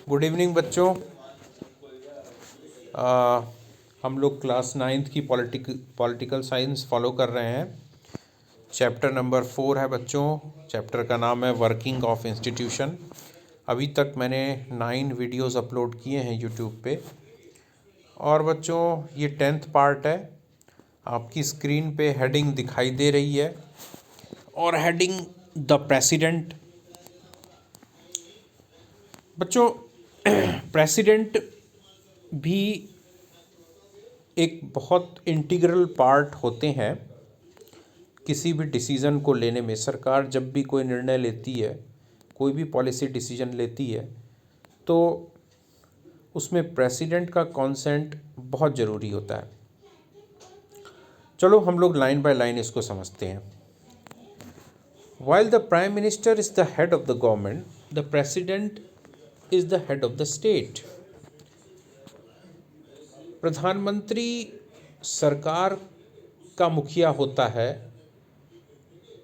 Good evening बच्चों। हम लोग क्लास 9th की पॉलिटिकल साइंस फॉलो कर रहे हैं। चैप्टर नंबर 4 है बच्चों। चैप्टर का नाम है वर्किंग ऑफ इंस्टीट्यूशन। अभी तक मैंने 9 वीडियोस अपलोड किए हैं यूट्यूब पे। और बच्चों ये 10th पार्ट है। आपकी स्क्रीन पे हेडिंग दिखाई दे रही है और हेडिंग द प्रेसिडेंट। बच्चों प्रेसिडेंट भी एक बहुत इंटीग्रल पार्ट होते हैं किसी भी डिसीज़न को लेने में। सरकार जब भी कोई निर्णय लेती है, कोई भी पॉलिसी डिसीजन लेती है, तो उसमें प्रेसिडेंट का कॉन्सेंट बहुत ज़रूरी होता है। चलो हम लोग लाइन बाय लाइन इसको समझते हैं। While the Prime Minister is the head of the government, the President is the head of the state. प्रधानमंत्री सरकार का मुखिया होता है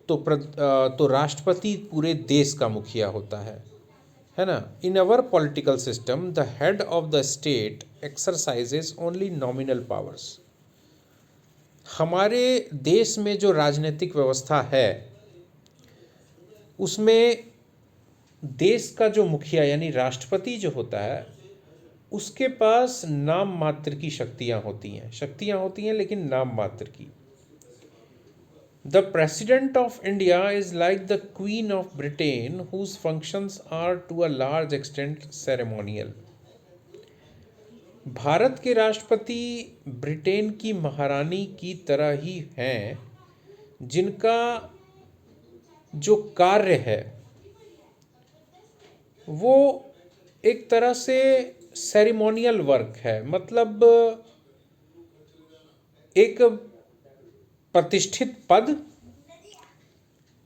तो राष्ट्रपति पूरे देश का मुखिया होता है ना। In our political system the head of the state exercises only nominal powers. हमारे देश में जो राजनीतिक व्यवस्था है उसमें देश का जो मुखिया यानी राष्ट्रपति जो होता है उसके पास नाम मात्र की शक्तियां होती हैं लेकिन नाम मात्र की। The president of India is like the queen of Britain whose functions are to a large extent ceremonial. Bharat के राष्ट्रपति ब्रिटेन की महारानी की तरह ही हैं, जिनका जो कार्य है वो एक तरह से सेरेमोनियल वर्क है। मतलब एक प्रतिष्ठित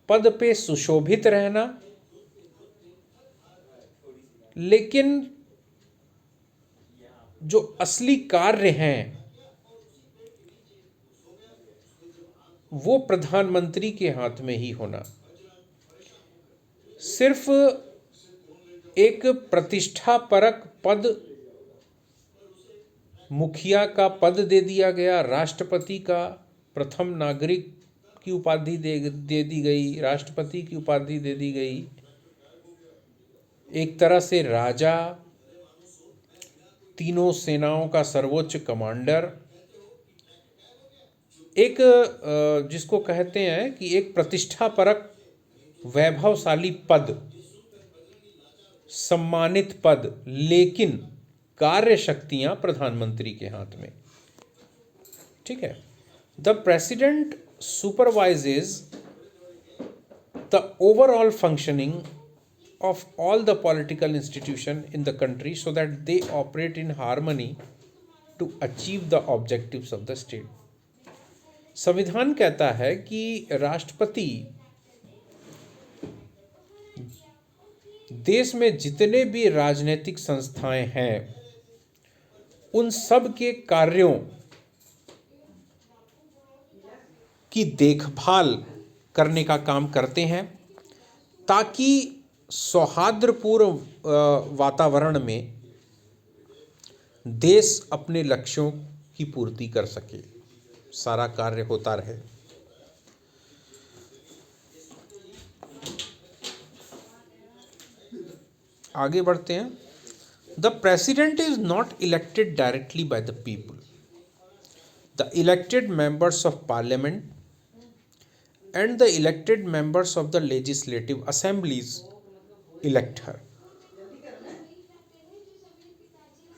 पद पे सुशोभित रहना, लेकिन जो असली कार्य हैं वो प्रधानमंत्री के हाथ में ही होना। सिर्फ एक प्रतिष्ठापरक पद, मुखिया का पद दे दिया गया, राष्ट्रपति का प्रथम नागरिक की उपाधि दे दी गई, राष्ट्रपति की उपाधि दे दी गई, एक तरह से राजा, तीनों सेनाओं का सर्वोच्च कमांडर, एक जिसको कहते हैं कि एक प्रतिष्ठापरक वैभवशाली पद, सम्मानित पद, लेकिन कार्य शक्तियां प्रधानमंत्री के हाथ में। ठीक है। The president supervises the overall functioning of all the political institution in the country so that they operate in harmony to achieve the objectives of the state. संविधान कहता है कि राष्ट्रपति देश में जितने भी राजनीतिक संस्थाएं हैं उन सब के कार्यों की देखभाल करने का काम करते हैं ताकि सौहार्दपूर्ण वातावरण में देश अपने लक्ष्यों की पूर्ति कर सके, सारा कार्य होता रहे। आगे बढ़ते हैं। The president is not elected directly by the people. The elected members of parliament and the elected members of the legislative assemblies elect her.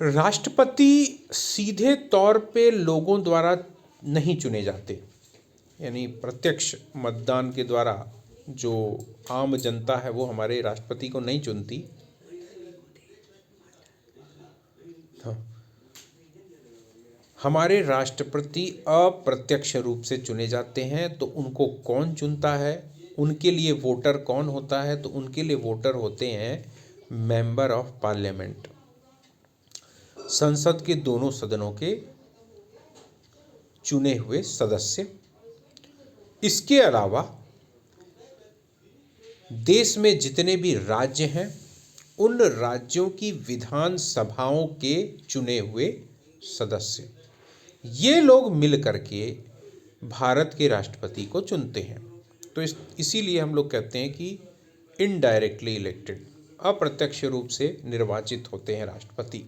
राष्ट्रपति सीधे तौर पे लोगों द्वारा नहीं चुने जाते, यानी प्रत्यक्ष मतदान के द्वारा जो आम जनता है वो हमारे राष्ट्रपति को नहीं चुनती। हमारे राष्ट्रपति अप्रत्यक्ष रूप से चुने जाते हैं। तो उनको कौन चुनता है, उनके लिए वोटर कौन होता है? तो उनके लिए वोटर होते हैं मेंबर ऑफ पार्लियामेंट, संसद के दोनों सदनों के चुने हुए सदस्य। इसके अलावा देश में जितने भी राज्य हैं उन राज्यों की विधान सभाओं के चुने हुए सदस्य। ये लोग मिल करके भारत के राष्ट्रपति को चुनते हैं। तो इसीलिए हम लोग कहते हैं कि इनडायरेक्टली इलेक्टेड, अप्रत्यक्ष रूप से निर्वाचित होते हैं राष्ट्रपति।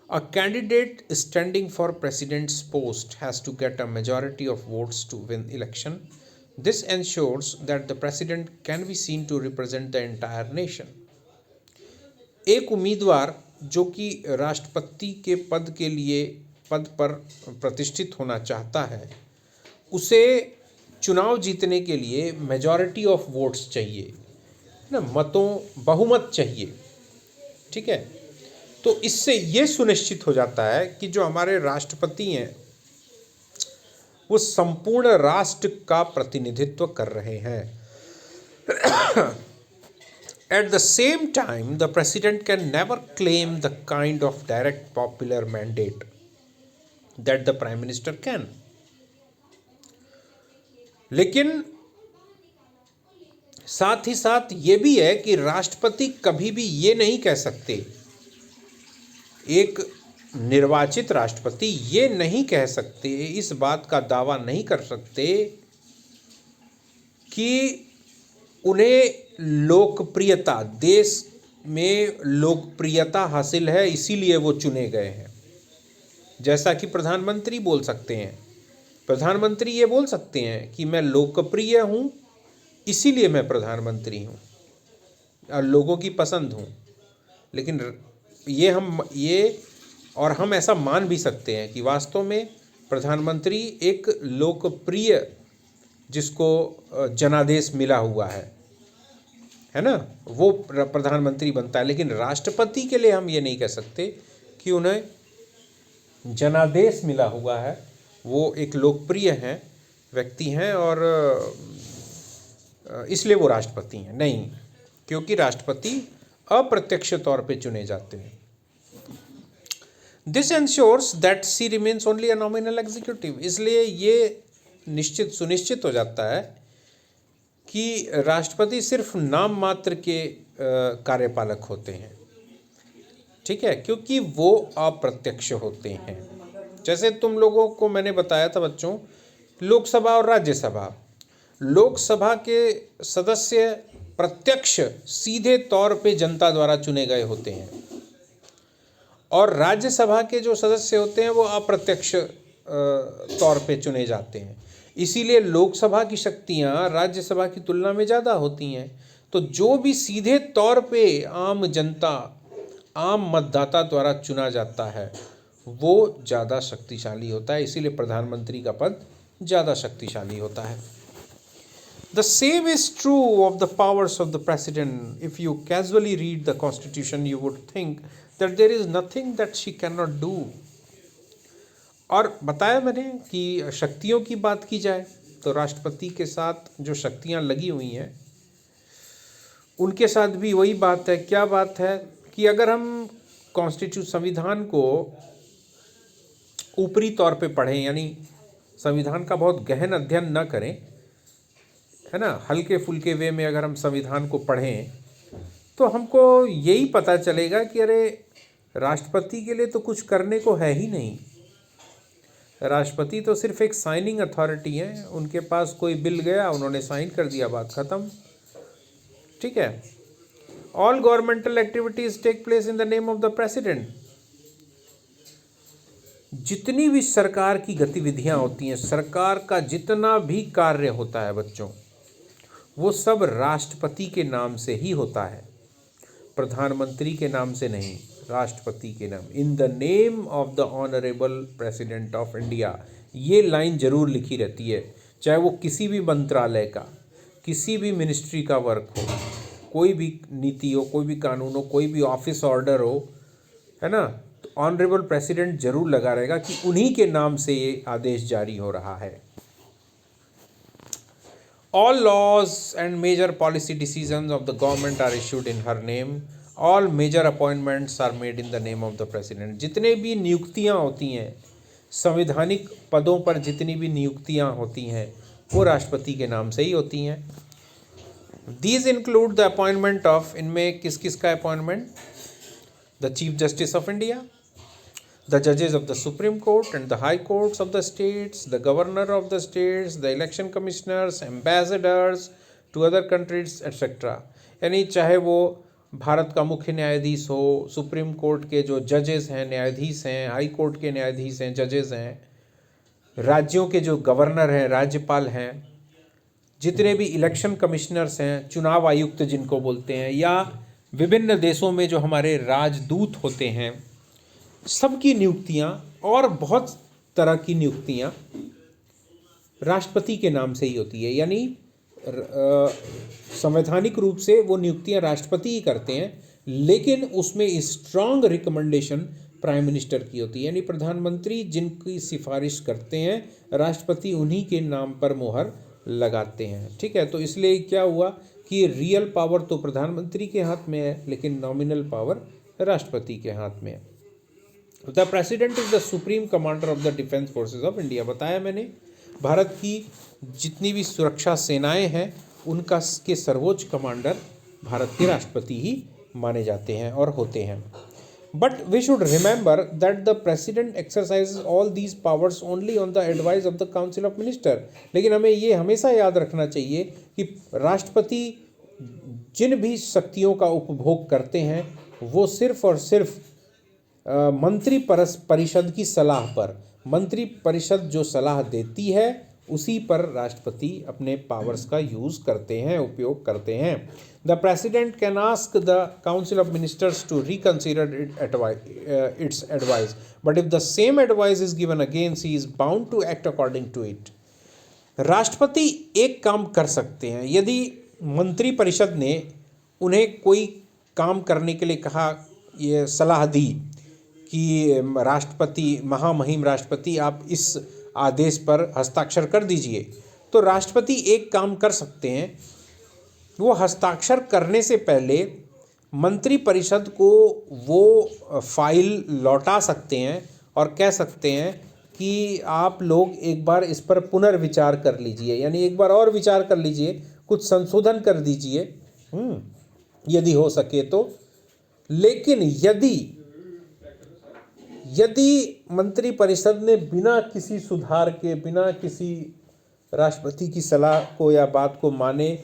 A candidate standing for president's post has to get a majority of votes to win election. This ensures that the president can be seen to represent the entire nation. एक उम्मीदवार जो कि राष्ट्रपति के पद पर प्रतिष्ठित होना चाहता है, उसे चुनाव जीतने के लिए मेजॉरिटी ऑफ वोट्स चाहिए ना, बहुमत चाहिए। ठीक है, तो इससे ये सुनिश्चित हो जाता है कि जो हमारे राष्ट्रपति हैं वो संपूर्ण राष्ट्र का प्रतिनिधित्व कर रहे हैं। At the same time, the president can never claim the kind of direct popular mandate that the prime minister can. लेकिन साथ ही साथ ये भी है कि राष्ट्रपति कभी भी ये नहीं कह सकते, एक निर्वाचित राष्ट्रपति ये नहीं कह सकते, इस बात का दावा नहीं कर सकते कि उन्हें लोकप्रियता, देश में लोकप्रियता हासिल है इसीलिए वो चुने गए हैं। जैसा कि प्रधानमंत्री बोल सकते हैं, प्रधानमंत्री ये बोल सकते हैं कि मैं लोकप्रिय हूँ इसीलिए मैं प्रधानमंत्री हूँ और लोगों की पसंद हूँ। लेकिन हम ऐसा मान भी सकते हैं कि वास्तव में प्रधानमंत्री एक लोकप्रिय, जिसको जनादेश मिला हुआ है ना, वो प्रधानमंत्री बनता है। लेकिन राष्ट्रपति के लिए हम ये नहीं कह सकते कि उन्हें जनादेश मिला हुआ है, वो एक लोकप्रिय हैं, व्यक्ति हैं और इसलिए वो राष्ट्रपति हैं। नहीं, क्योंकि राष्ट्रपति अप्रत्यक्ष तौर पे चुने जाते हैं। This ensures that she remains only a nominal executive, इसलिए ये सुनिश्चित हो जाता है कि राष्ट्रपति सिर्फ नाम मात्र के कार्यपालक होते हैं। ठीक है, क्योंकि वो अप्रत्यक्ष होते हैं। जैसे तुम लोगों को मैंने बताया था बच्चों, लोकसभा और राज्यसभा, लोकसभा के सदस्य प्रत्यक्ष सीधे तौर पे जनता द्वारा चुने गए होते हैं और राज्यसभा के जो सदस्य होते हैं वो अप्रत्यक्ष तौर पे चुने जाते हैं। इसीलिए लोकसभा की शक्तियां राज्यसभा की तुलना में ज़्यादा होती हैं। तो जो भी सीधे तौर पे आम जनता, आम मतदाता द्वारा चुना जाता है वो ज़्यादा शक्तिशाली होता है। इसीलिए प्रधानमंत्री का पद ज़्यादा शक्तिशाली होता है। The same is true of the powers of the president. If you casually read the constitution, you would think that there is nothing that she cannot do. और बताया मैंने कि शक्तियों की बात की जाए तो राष्ट्रपति के साथ जो शक्तियां लगी हुई हैं उनके साथ भी वही बात है। क्या बात है कि अगर हम संविधान को ऊपरी तौर पे पढ़ें, यानी संविधान का बहुत गहन अध्ययन न करें, है ना, हल्के फुल्के वे में अगर हम संविधान को पढ़ें तो हमको यही पता चलेगा कि अरे राष्ट्रपति के लिए तो कुछ करने को है ही नहीं। राष्ट्रपति तो सिर्फ एक साइनिंग अथॉरिटी है, उनके पास कोई बिल गया उन्होंने साइन कर दिया, बात ख़त्म। ठीक है, all governmental activities take place in the name of the president. जितनी भी सरकार की गतिविधियां होती हैं, सरकार का जितना भी कार्य होता है बच्चों, वो सब राष्ट्रपति के नाम से ही होता है, प्रधानमंत्री के नाम से नहीं, राष्ट्रपति के नाम। इन the name of the honourable president of India, ये लाइन जरूर लिखी रहती है, चाहे वो किसी भी मंत्रालय का, किसी भी मिनिस्ट्री का वर्क हो, कोई भी नीति हो, कोई भी कानून हो, कोई भी ऑफिस ऑर्डर हो, है ना, तो ऑनरेबल प्रेसिडेंट जरूर लगा रहेगा कि उन्हीं के नाम से ये आदेश जारी हो रहा है। All laws and major policy decisions of the government are issued in her name. All major appointments are made in the name of the president. जितने भी नियुक्तियां होती हैं, संवैधानिक पदों पर जितनी भी नियुक्तियां होती हैं वो राष्ट्रपति के नाम से ही होती हैं। These include the appointment of, इनमें किस किस का appointment, the chief justice of India, the judges of the Supreme Court and the high courts of the states, the governor of the states, the election commissioners, ambassadors to other countries, etc. यानी चाहे वो भारत का मुख्य न्यायाधीश हो, supreme court के जो जजेस हैं, न्यायाधीश हैं, हाई कोर्ट के न्यायाधीश हैं, जजेस हैं, राज्यों के जो गवर्नर हैं, राज्यपाल हैं, जितने भी इलेक्शन कमिश्नर्स हैं, चुनाव आयुक्त जिनको बोलते हैं, या विभिन्न देशों में जो हमारे राजदूत होते हैं, सबकी नियुक्तियां और बहुत तरह की नियुक्तियां राष्ट्रपति के नाम से ही होती है। यानी संवैधानिक रूप से वो नियुक्तियां राष्ट्रपति ही करते हैं, लेकिन उसमें स्ट्रांग रिकमेंडेशन प्राइम मिनिस्टर की होती है। यानी प्रधानमंत्री जिनकी सिफारिश करते हैं, राष्ट्रपति उन्हीं के नाम पर मोहर लगाते हैं। ठीक है, तो इसलिए क्या हुआ कि रियल पावर तो प्रधानमंत्री के हाथ में है, लेकिन नॉमिनल पावर राष्ट्रपति के हाथ में है। The president is the supreme commander of the defence forces of India. बताया मैंने, भारत की जितनी भी सुरक्षा सेनाएं हैं उनका के सर्वोच्च कमांडर भारत के राष्ट्रपति ही माने जाते हैं और होते हैं। But we should remember that the president exercise all these powers only on the advice of the council of minister. लेकिन हमें ये हमेशा याद रखना चाहिए कि राष्ट्रपति जिन भी शक्तियों का उपभोग करते हैं वो सिर्फ और सिर्फ मंत्री परिषद की सलाह पर, मंत्री परिषद जो सलाह देती है उसी पर राष्ट्रपति अपने पावर्स का यूज करते हैं, उपयोग करते हैं। The president can ask the council of ministers to reconsider its advice, but if the same advice is given again he is bound to act according to it. राष्ट्रपति एक काम कर सकते हैं, यदि मंत्री परिषद ने उन्हें कोई काम करने के लिए कहा, ये सलाह दी कि राष्ट्रपति, महामहिम राष्ट्रपति आप इस आदेश पर हस्ताक्षर कर दीजिए, तो राष्ट्रपति एक काम कर सकते हैं, वो हस्ताक्षर करने से पहले मंत्री परिषद को वो फाइल लौटा सकते हैं और कह सकते हैं कि आप लोग एक बार इस पर पुनर्विचार कर लीजिए, यानी एक बार और विचार कर लीजिए, कुछ संशोधन कर दीजिए यदि हो सके तो। लेकिन यदि मंत्री परिषद ने बिना किसी सुधार के, बिना किसी राष्ट्रपति की सलाह को या बात को माने,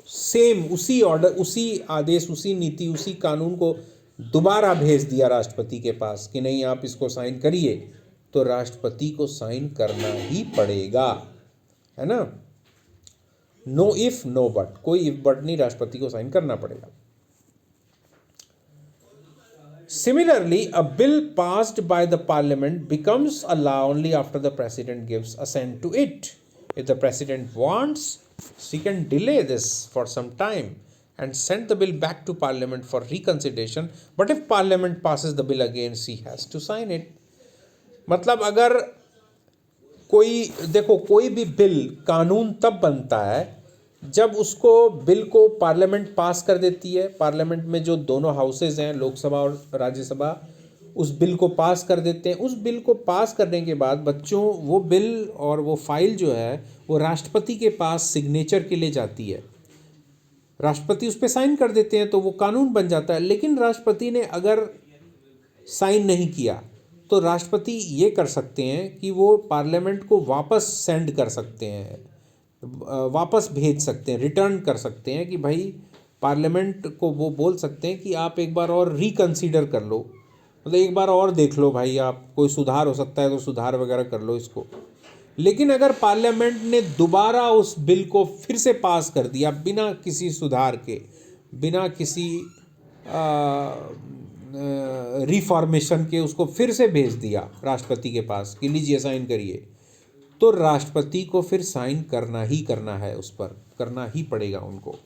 सेम उसी ऑर्डर, उसी आदेश, उसी नीति, उसी कानून को दोबारा भेज दिया राष्ट्रपति के पास कि नहीं आप इसको साइन करिए, तो राष्ट्रपति को साइन करना ही पड़ेगा, है ना। नो इफ नो बट, कोई इफ बट नहीं, राष्ट्रपति को साइन करना पड़ेगा। Similarly, a bill passed by the parliament becomes a law only after the president gives assent to it. If the president wants, he can delay this for some time and send the bill back to parliament for reconsideration. But if parliament passes the bill again, he has to sign it. मतलब अगर कोई, देखो, कोई भी bill, कानून तब बनता है जब उसको, बिल को पार्लियामेंट पास कर देती है, पार्लियामेंट में जो दोनों हाउसेज हैं, लोकसभा और राज्यसभा, उस बिल को पास कर देते हैं। उस बिल को पास करने के बाद बच्चों, वो बिल और वो फाइल जो है वो राष्ट्रपति के पास सिग्नेचर के लिए जाती है, राष्ट्रपति उस पर साइन कर देते हैं, तो वो कानून बन जाता है। लेकिन राष्ट्रपति ने अगर साइन नहीं किया तो राष्ट्रपति ये कर सकते हैं कि वो पार्लियामेंट को वापस सेंड कर सकते हैं, वापस भेज सकते हैं, रिटर्न कर सकते हैं कि भाई पार्लियामेंट को वो बोल सकते हैं कि आप एक बार और रिकंसीडर कर लो, मतलब एक बार और देख लो भाई, आप कोई सुधार हो सकता है तो सुधार वगैरह कर लो इसको। लेकिन अगर पार्लियामेंट ने दोबारा उस बिल को फिर से पास कर दिया बिना किसी सुधार के, बिना किसी रिफॉर्मेशन के, उसको फिर से भेज दिया राष्ट्रपति के पास कि लीजिए साइन करिए, तो राष्ट्रपति को फिर साइन करना ही करना है, उस पर करना ही पड़ेगा उनको।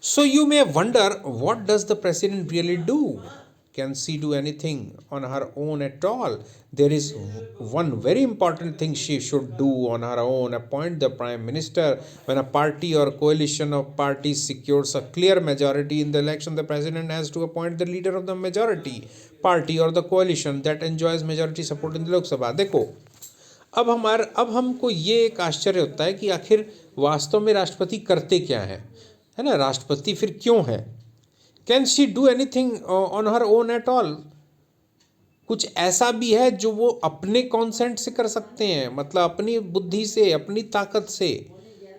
So you may wonder, what does the president really do? Can she do anything on her own at all? There is one very important thing she should do on her own: appoint the prime minister. When a party और coalition of parties secures a clear majority in the election, the president has to appoint the leader of the majority party और the coalition that enjoys majority support in the Lok Sabha. देखो, अब हमको ये एक आश्चर्य होता है कि आखिर वास्तव में राष्ट्रपति करते क्या है ना? राष्ट्रपति फिर क्यों है? Can she do anything on her own at all? कुछ ऐसा भी है जो वो अपने कॉन्सेंट से कर सकते हैं, मतलब अपनी बुद्धि से, अपनी ताकत से,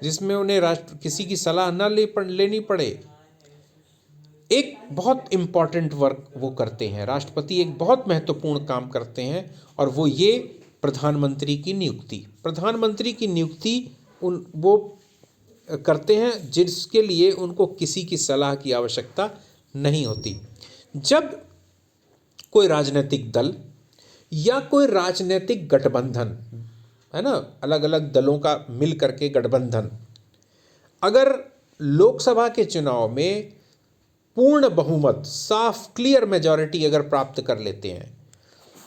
जिसमें उन्हें किसी की सलाह न लेनी पड़े? एक बहुत इम्पॉर्टेंट वर्क वो करते हैं, राष्ट्रपति एक बहुत महत्वपूर्ण काम करते हैं, और वो ये प्रधानमंत्री की नियुक्ति। प्रधानमंत्री की नियुक्ति वो करते हैं जिसके लिए उनको किसी की सलाह की आवश्यकता नहीं होती। जब कोई राजनीतिक दल या कोई राजनीतिक गठबंधन, है ना, अलग अलग दलों का मिल करके गठबंधन, अगर लोकसभा के चुनाव में पूर्ण बहुमत, साफ क्लियर मेजॉरिटी अगर प्राप्त कर लेते हैं,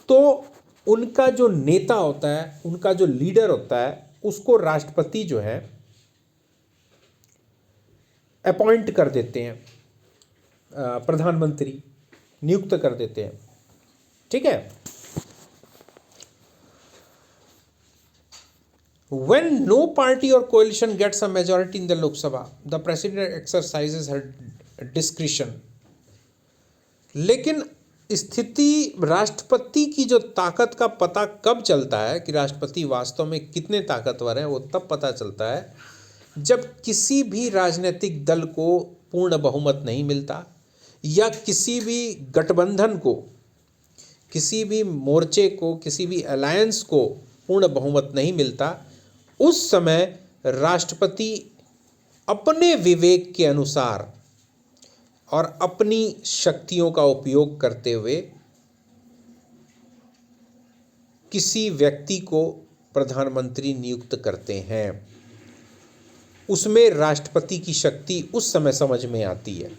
तो उनका जो नेता होता है, उनका जो लीडर होता है, उसको राष्ट्रपति जो है अपॉइंट कर देते हैं, प्रधानमंत्री नियुक्त कर देते हैं। ठीक है? When no party or coalition gets a majority in the Lok Sabha, the president exercises her discretion. लेकिन स्थिति, राष्ट्रपति की जो ताकत का पता कब चलता है कि राष्ट्रपति वास्तव में कितने ताकतवर हैं, वो तब पता चलता है जब किसी भी राजनीतिक दल को पूर्ण बहुमत नहीं मिलता, या किसी भी गठबंधन को, किसी भी मोर्चे को, किसी भी अलायंस को पूर्ण बहुमत नहीं मिलता। उस समय राष्ट्रपति अपने विवेक के अनुसार और अपनी शक्तियों का उपयोग करते हुए किसी व्यक्ति को प्रधानमंत्री नियुक्त करते हैं। उसमें राष्ट्रपति की शक्ति उस समय समझ में आती है।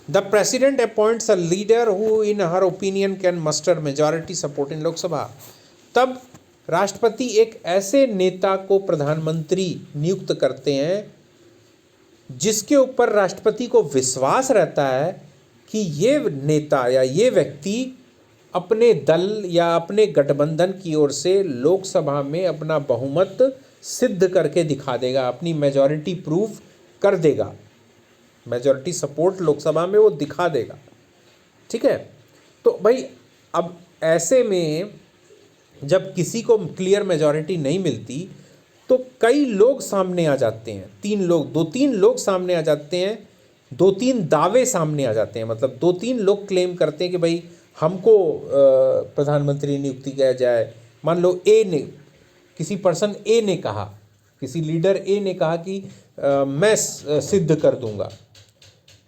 The president appoints a leader who in her opinion can muster majority support in Lok Sabha. तब राष्ट्रपति एक ऐसे नेता को प्रधानमंत्री नियुक्त करते हैं जिसके ऊपर राष्ट्रपति को विश्वास रहता है कि ये नेता या ये व्यक्ति अपने दल या अपने गठबंधन की ओर से लोकसभा में अपना बहुमत सिद्ध करके दिखा देगा, अपनी मेजॉरिटी प्रूव कर देगा, मेजॉरिटी सपोर्ट लोकसभा में वो दिखा देगा। ठीक है? तो भाई अब ऐसे में जब किसी को क्लियर मेजॉरिटी नहीं मिलती, तो कई लोग सामने आ जाते हैं, दो तीन लोग सामने आ जाते हैं, 2-3 दावे सामने आ जाते हैं। मतलब 2-3 लोग क्लेम करते हैं कि भाई हमको प्रधानमंत्री नियुक्ति किया जाए। मान लो किसी पर्सन ए ने कहा, किसी लीडर ए ने कहा कि मैं सिद्ध कर दूंगा,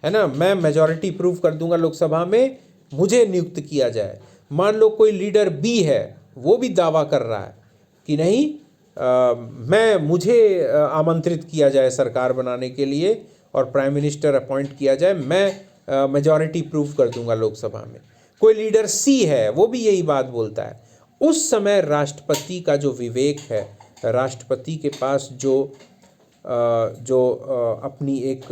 है ना, मैं मेजॉरिटी प्रूव कर दूंगा लोकसभा में, मुझे नियुक्त किया जाए। मान लो कोई लीडर बी है, वो भी दावा कर रहा है कि नहीं, मुझे आमंत्रित किया जाए सरकार बनाने के लिए और प्राइम मिनिस्टर अपॉइंट किया जाए, मैं मेजॉरिटी प्रूव कर दूंगा लोकसभा में। कोई लीडर सी है, वो भी यही बात बोलता है। उस समय राष्ट्रपति का जो विवेक है, राष्ट्रपति के पास जो अपनी एक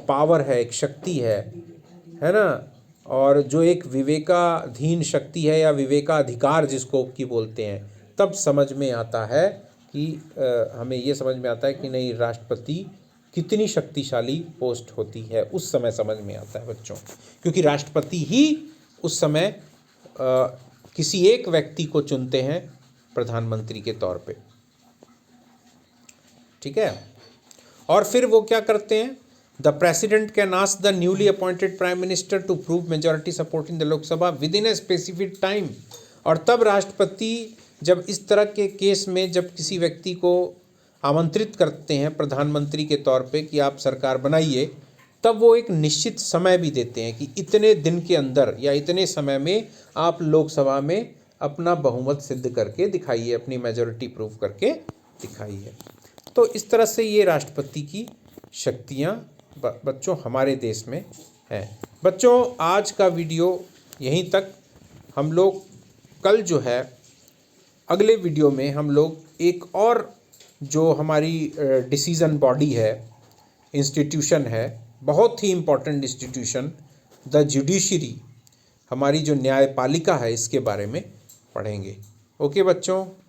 पावर है, एक शक्ति है ना, और जो एक विवेकाधीन शक्ति है या विवेकाधिकार जिसको की बोलते हैं, तब समझ में आता है कि हमें ये समझ में आता है कि नहीं, राष्ट्रपति कितनी शक्तिशाली पोस्ट होती है। उस समय समझ में आता है बच्चों, क्योंकि राष्ट्रपति ही उस समय किसी एक व्यक्ति को चुनते हैं प्रधानमंत्री के तौर पे। ठीक है? और फिर वो क्या करते हैं, the president can ask the newly appointed prime minister to prove majority support in the Lok Sabha within a specific time. और तब राष्ट्रपति जब इस तरह के केस में जब किसी व्यक्ति को आमंत्रित करते हैं प्रधानमंत्री के तौर पे कि आप सरकार बनाइए, तब वो एक निश्चित समय भी देते हैं कि इतने दिन के अंदर या इतने समय में आप लोकसभा में अपना बहुमत सिद्ध करके दिखाइए, अपनी मेजॉरिटी प्रूव करके दिखाइए। तो इस तरह से ये राष्ट्रपति की शक्तियाँ बच्चों हमारे देश में हैं। बच्चों आज का वीडियो यहीं तक। हम लोग कल जो है अगले वीडियो में हम लोग एक और जो हमारी डिसीज़न बॉडी है, इंस्टीट्यूशन है, बहुत ही इम्पोर्टेंट इंस्टीट्यूशन, द जुडिशरी, हमारी जो न्यायपालिका है, इसके बारे में पढ़ेंगे। ओके बच्चों।